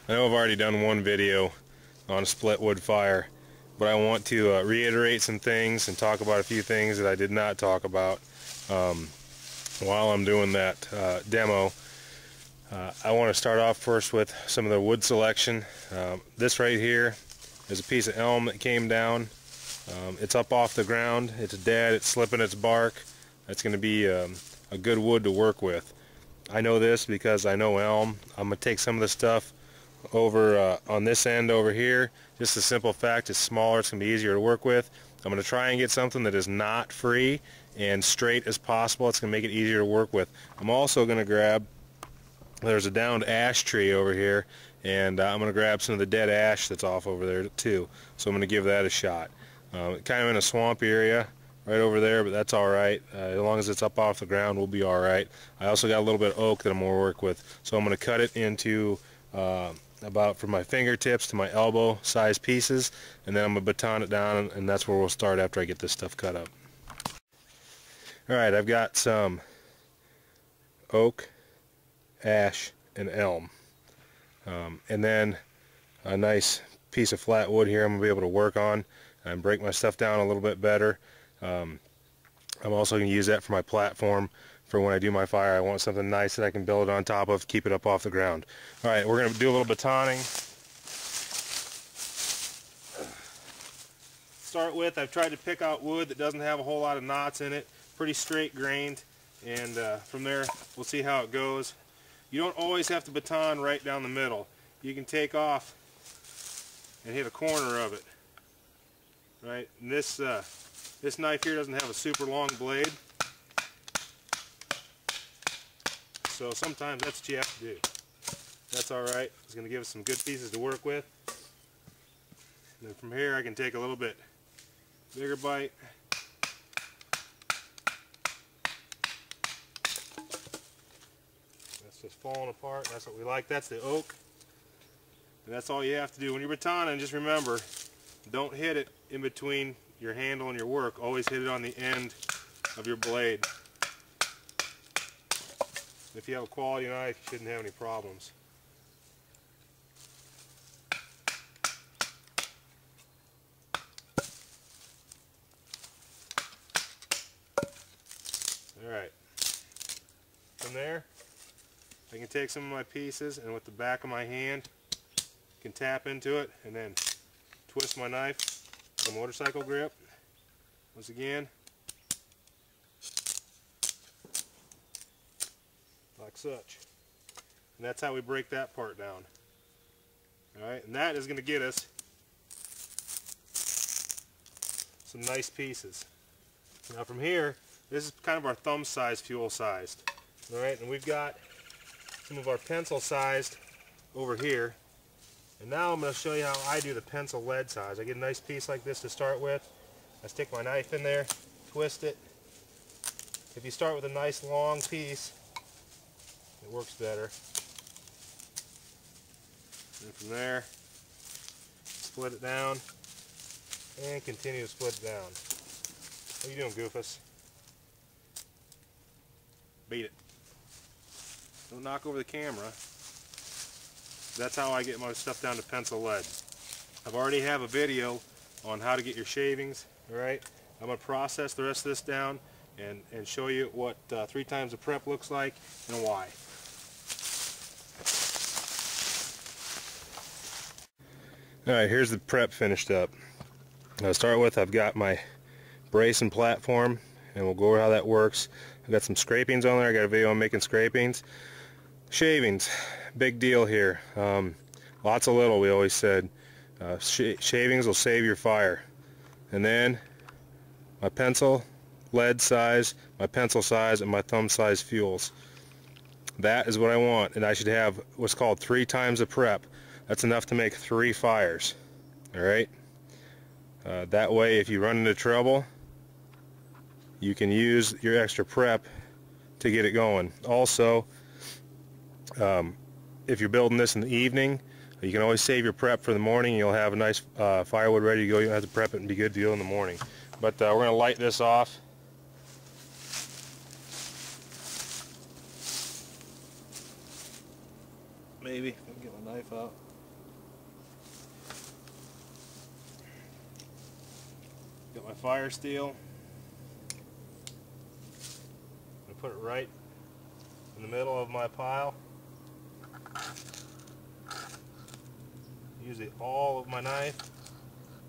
I know I've already done one video on a split wood fire, but I want to reiterate some things and talk about a few things that I did not talk about while I'm doing that demo. I want to start off first with some of the wood selection. This right here is a piece of elm that came down. It's up off the ground, it's dead, it's slipping its bark. That's going to be a good wood to work with. I know this because I know elm. I'm going to take some of the stuff over on this end over here. Just a simple fact, it's smaller, it's going to be easier to work with. I'm going to try and get something that is not free and straight as possible. It's going to make it easier to work with. I'm also going to grab, there's a downed ash tree over here, and I'm going to grab some of the dead ash that's off over there too. So I'm going to give that a shot. Kind of in a swamp area right over there, but that's alright. As long as it's up off the ground, we'll be alright. I also got a little bit of oak that I'm going to work with. So I'm going to cut it into about from my fingertips to my elbow size pieces, and then I'm going to baton it down, and that's where we'll start after I get this stuff cut up. Alright, I've got some oak, ash, and elm. And then a nice piece of flat wood here I'm going to be able to work on and break my stuff down a little bit better. I'm also going to use that for my platform for when I do my fire. I want something nice that I can build on top of, keep it up off the ground. Alright, we're going to do a little batoning. Start with, I've tried to pick out wood that doesn't have a whole lot of knots in it, pretty straight grained, and from there we'll see how it goes. You don't always have to baton right down the middle. You can take off and hit a corner of it. Right, and this knife here doesn't have a super long blade, so sometimes that's what you have to do. That's alright. It's going to give us some good pieces to work with. And then from here I can take a little bit bigger bite. That's just falling apart. That's what we like. That's the oak. And that's all you have to do. When you're batoning, just remember, don't hit it in between your handle and your work. Always hit it on the end of your blade. If you have a quality knife, you shouldn't have any problems. Alright. From there, I can take some of my pieces and with the back of my hand, I can tap into it and then twist my knife, the motorcycle grip, once again, like such. And that's how we break that part down. Alright, and that is going to get us some nice pieces. Now from here, this is kind of our thumb size, fuel sized. Alright, and we've got some of our pencil sized over here. And now I'm going to show you how I do the pencil lead size. I get a nice piece like this to start with. I stick my knife in there, twist it. If you start with a nice long piece, it works better. And from there, split it down and continue to split it down. What are you doing, Goofus? Beat it. Don't knock over the camera. That's how I get my stuff down to pencil lead. I've already have a video on how to get your shavings. Alright, I'm going to process the rest of this down and show you what 3 times the prep looks like and why. Alright, here's the prep finished up. To start with, I've got my brace and platform, and we'll go over how that works. I've got some scrapings on there. I got a video on making scrapings. Shavings, big deal here. Lots of little, we always said. Shavings will save your fire. And then my pencil lead size, my pencil size, and my thumb size fuels. That is what I want, and I should have what's called 3 times the prep. That's enough to make 3 fires. Alright? That way, if you run into trouble, you can use your extra prep to get it going. Also, if you're building this in the evening, you can always save your prep for the morning. You'll have a nice firewood ready to go. You don't have to prep it and be good to go in the morning. But we're going to light this off. Maybe if I can get my knife out. my fire steel. I put it right in the middle of my pile. Use all of my knife.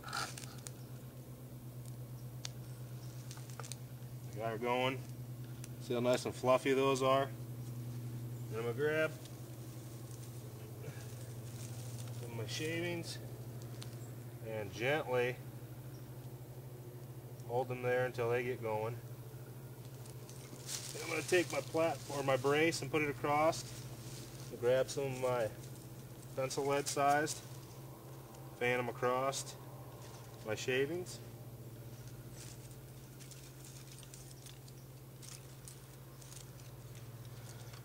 I got her going. See how nice and fluffy those are? Then I'm going to grab some of my shavings and gently hold them there until they get going. Then I'm going to take my brace and put it across. I'll grab some of my pencil lead sized, fan them across my shavings.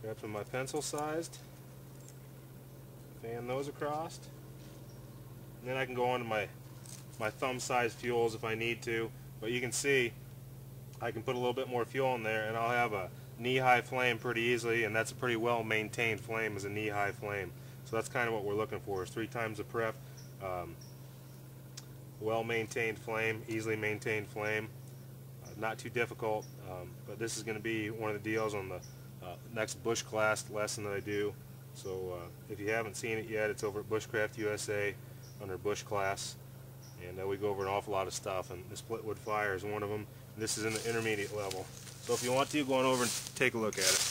Grab some of my pencil sized, fan those across. And then I can go on to my thumb sized fuels if I need to. But you can see I can put a little bit more fuel in there and I'll have a knee-high flame pretty easily, and that's a pretty well maintained flame as a knee-high flame. So that's kind of what we're looking for, is 3 times the prep, well maintained flame, easily maintained flame, not too difficult, but this is going to be one of the deals on the next bush class lesson that I do. So if you haven't seen it yet, it's over at Bushcraft USA under Bush class, and we go over an awful lot of stuff, and the split wood fire is one of them. This is in the intermediate level. So if you want to, go on over and take a look at it.